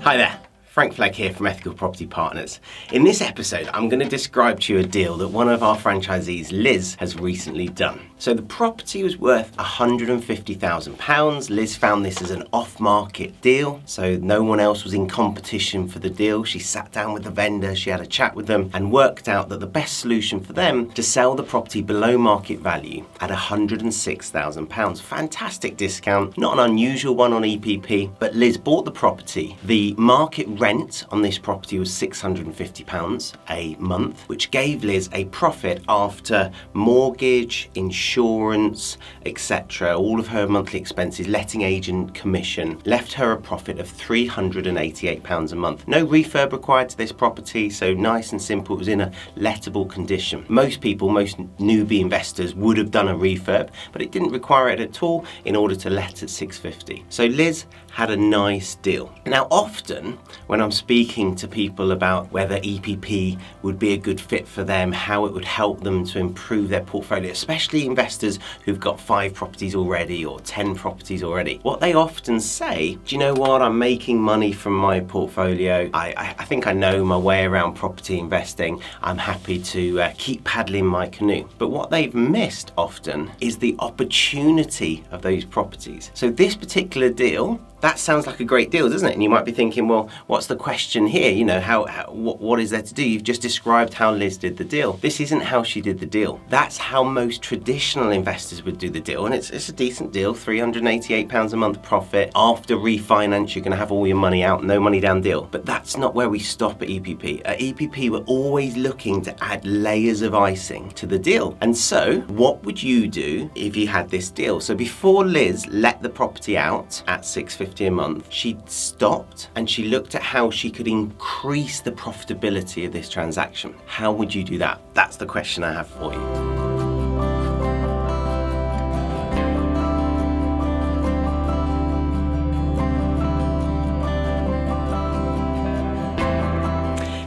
Hi there, Frank Flegg here from Ethical Property Partners. In this episode, I'm going to describe to you a deal that one of our franchisees, Liz, has recently done. So the property was worth £150,000. Liz found this as an off-market deal, so no one else was in competition for the deal. She sat down with the vendor, she had a chat with them and worked out that the best solution for them to sell the property below market value at £106,000. Fantastic discount, not an unusual one on EPP, but Liz bought the property. The market rent on this property was £650 a month, which gave Liz a profit after mortgage, insurance, etc. All of her monthly expenses, letting agent commission, left her a profit of £388 a month. No refurb required to this property, so nice and simple. It was in a lettable condition. Most newbie investors would have done a refurb, but it didn't require it at all in order to let at £650. So Liz had a nice deal. Now often when I'm speaking to people about whether EPP would be a good fit for them, how it would help them to improve their portfolio, especially investors who've got 5 properties already or 10 properties already, what they often say, do you know what, I'm making money from my portfolio, I think I know my way around property investing, I'm happy to keep paddling my canoe. But what they've missed often is the opportunity of those properties. So this particular deal, that sounds like a great deal, doesn't it? And you might be thinking, well, what's the question here? You know, what is there to do? You've just described how Liz did the deal. This isn't how she did the deal. That's how most traditional investors would do the deal. And it's a decent deal, £388 a month profit. After refinance, you're gonna have all your money out, no money down deal. But that's not where we stop at EPP. At EPP, we're always looking to add layers of icing to the deal. And so, what would you do if you had this deal? So before Liz let the property out at $650 a month, she stopped and she looked at how she could increase the profitability of this transaction. How would you do that? That's the question I have for you.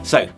So,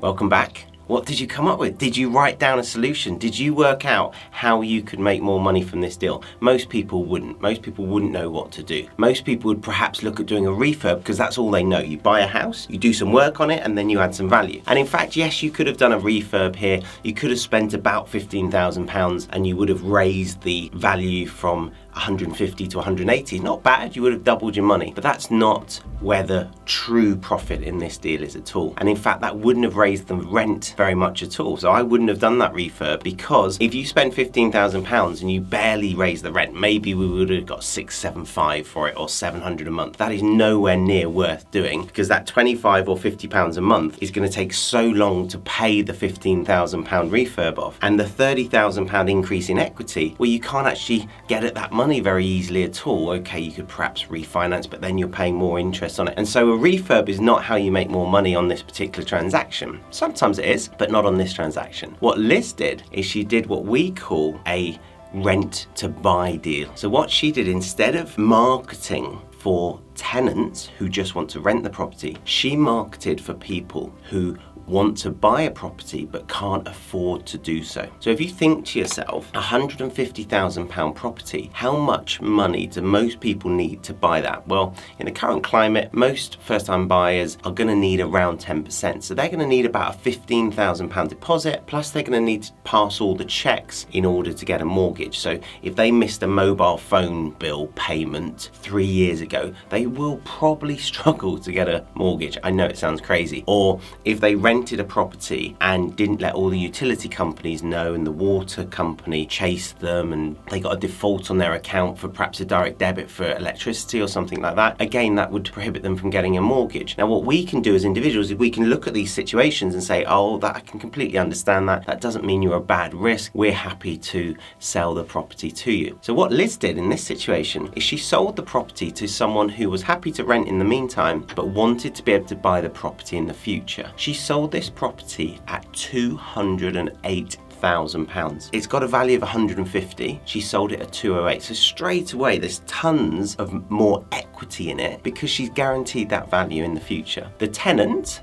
welcome back. What did you come up with? Did you write down a solution? Did you work out how you could make more money from this deal? Most people wouldn't. Most people wouldn't know what to do. Most people would perhaps look at doing a refurb because that's all they know. You buy a house, you do some work on it, and then you add some value. And in fact, yes, you could have done a refurb here. You could have spent about £15,000 and you would have raised the value from 150 to 180. Not bad, you would have doubled your money. But that's not where the true profit in this deal is at all. And in fact, that wouldn't have raised the rent very much at all. So I wouldn't have done that refurb, because if you spend £15,000 and you barely raise the rent, maybe we would have got £675 for it or £700 a month. That is nowhere near worth doing, because that £25 or £50 a month is going to take so long to pay the £15,000 refurb off. And the £30,000 increase in equity, well, you can't actually get at that money very easily at all. Okay, you could perhaps refinance, but then you're paying more interest on it. And so a refurb is not how you make more money on this particular transaction. Sometimes it is, but not on this transaction. What Liz did is she did what we call a rent to buy deal. So what she did, instead of marketing for tenants who just want to rent the property, she marketed for people who want to buy a property but can't afford to do so. So if you think to yourself, £150,000 property, how much money do most people need to buy that? Well, in the current climate, most first-time buyers are going to need around 10%. So they're going to need about a £15,000 deposit, plus they're going to need to pass all the checks in order to get a mortgage. So if they missed a mobile phone bill payment 3 years ago, they will probably struggle to get a mortgage. I know it sounds crazy. Or if they rented a property and didn't let all the utility companies know, and the water company chased them and they got a default on their account for perhaps a direct debit for electricity or something like that, again, that would prohibit them from getting a mortgage. Now, what we can do as individuals is we can look at these situations and say, oh, that I can completely understand that. That doesn't mean you're a bad risk. We're happy to sell the property to you. So what Liz did in this situation is she sold the property to someone who was happy to rent in the meantime, but wanted to be able to buy the property in the future. She sold this property at £208,000. £100,000. It's got a value of 150. She sold it at 208. So straight away, there's tons of more equity in it because she's guaranteed that value in the future. The tenant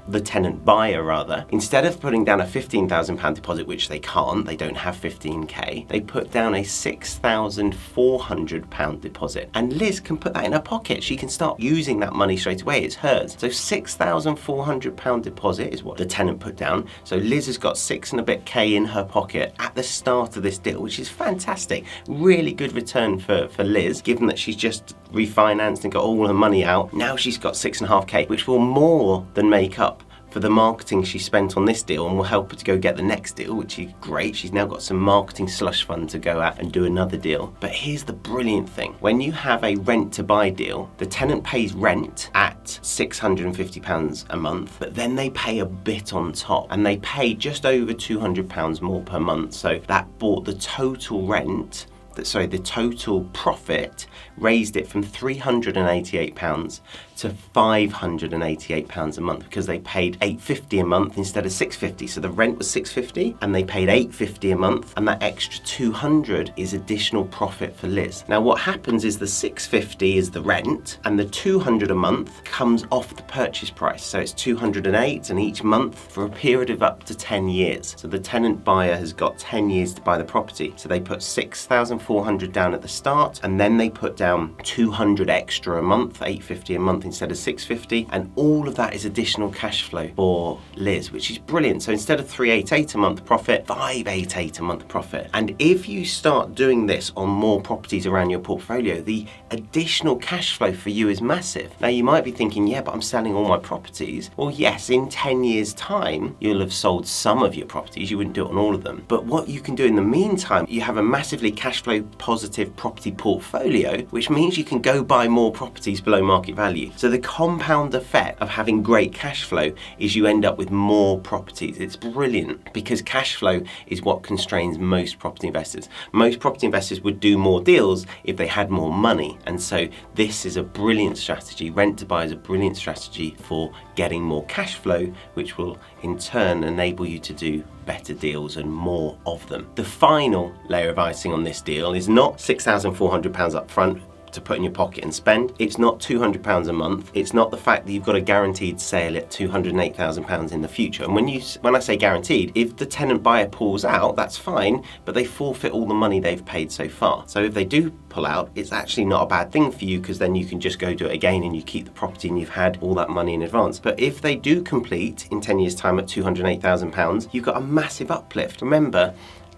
buyer rather, instead of putting down a £15,000 deposit, which they can't, they don't have 15k, they put down a £6,400 deposit. And Liz can put that in her pocket. She can start using that money straight away. It's hers. So £6,400 deposit is what the tenant put down. So Liz has got 6 and a bit K in her pocket at the start of this deal, which is fantastic. Really good return for Liz, given that she's just refinanced and got all her money out. Now she's got 6.5k, which will more than make up for the marketing she spent on this deal and will help her to go get the next deal, which is great. She's now got some marketing slush fund to go out and do another deal. But here's the brilliant thing. When you have a rent to buy deal, the tenant pays rent at £650 a month, but then they pay a bit on top and they pay just over £200 more per month. So that brought the total rent, the total profit, raised it from £388 to £588 a month because they paid £850 a month instead of £650. So the rent was £650 and they paid £850 a month, and that extra £200 is additional profit for Liz. Now what happens is the £650 is the rent and the £200 a month comes off the purchase price. So it's £208 and each month for a period of up to 10 years. So the tenant buyer has got 10 years to buy the property. So they put £6,400 down at the start and then they put down £200 extra a month, £850 a month instead of £650, and all of that is additional cash flow for Liz, which is brilliant. So instead of £388 a month profit, £588 a month profit. And if you start doing this on more properties around your portfolio, the additional cash flow for you is massive. Now you might be thinking, yeah, but I'm selling all my properties. Well, yes, in 10 years time, you'll have sold some of your properties. You wouldn't do it on all of them. But what you can do in the meantime, you have a massively cash flow positive property portfolio, which means you can go buy more properties below market value. So the compound effect of having great cash flow is you end up with more properties. It's brilliant because cash flow is what constrains most property investors. Most property investors would do more deals if they had more money. And so this is a brilliant strategy. Rent to buy is a brilliant strategy for getting more cash flow, which will in turn enable you to do better deals and more of them. The final layer of icing on this deal is not £6,400 up front to put in your pocket and spend. It's not £200 a month. It's not the fact that you've got a guaranteed sale at £208,000 in the future. And when I say guaranteed, if the tenant buyer pulls out, that's fine, but they forfeit all the money they've paid so far. So if they do pull out, it's actually not a bad thing for you because then you can just go do it again and you keep the property and you've had all that money in advance. But if they do complete in 10 years time at £208,000, you've got a massive uplift. Remember,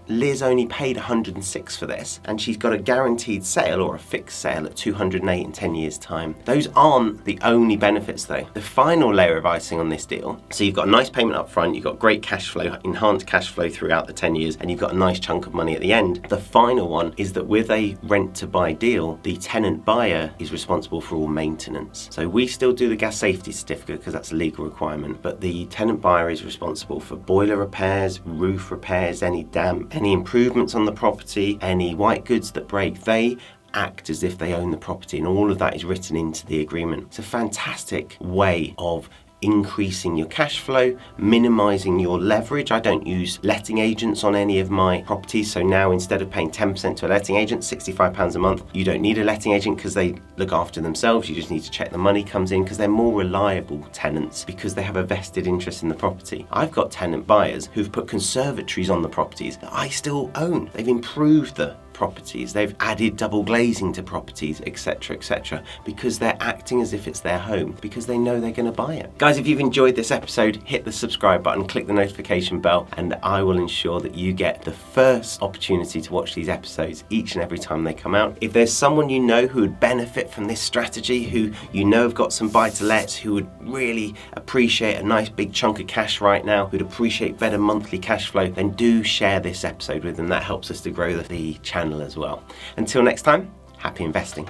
Liz only paid 106 for this, and she's got a guaranteed sale or a fixed sale at 208 in 10 years time. Those aren't the only benefits though. The final layer of icing on this deal, so you've got a nice payment up front, you've got great cash flow, enhanced cash flow throughout the 10 years, and you've got a nice chunk of money at the end. The final one is that with a rent to buy deal, the tenant buyer is responsible for all maintenance. So we still do the gas safety certificate because that's a legal requirement, but the tenant buyer is responsible for boiler repairs, roof repairs, any damp, any improvements on the property, any white goods that break. They act as if they own the property, and all of that is written into the agreement. It's a fantastic way of increasing your cash flow, minimizing your leverage. I don't use letting agents on any of my properties, so now instead of paying 10% to a letting agent, £65 a month, you don't need a letting agent because they look after themselves. You just need to check the money comes in because they're more reliable tenants because they have a vested interest in the property. I've got tenant buyers who've put conservatories on the properties that I still own. They've improved the properties, they've added double glazing to properties, etc., because they're acting as if it's their home because they know they're going to buy it. Guys, if you've enjoyed this episode, hit the subscribe button, click the notification bell, and I will ensure that you get the first opportunity to watch these episodes each and every time they come out. If there's someone you know who would benefit from this strategy, who you know have got some buy-to-lets, who would really appreciate a nice big chunk of cash right now, who'd appreciate better monthly cash flow, then do share this episode with them. That helps us to grow the channel as well. Until next time, happy investing.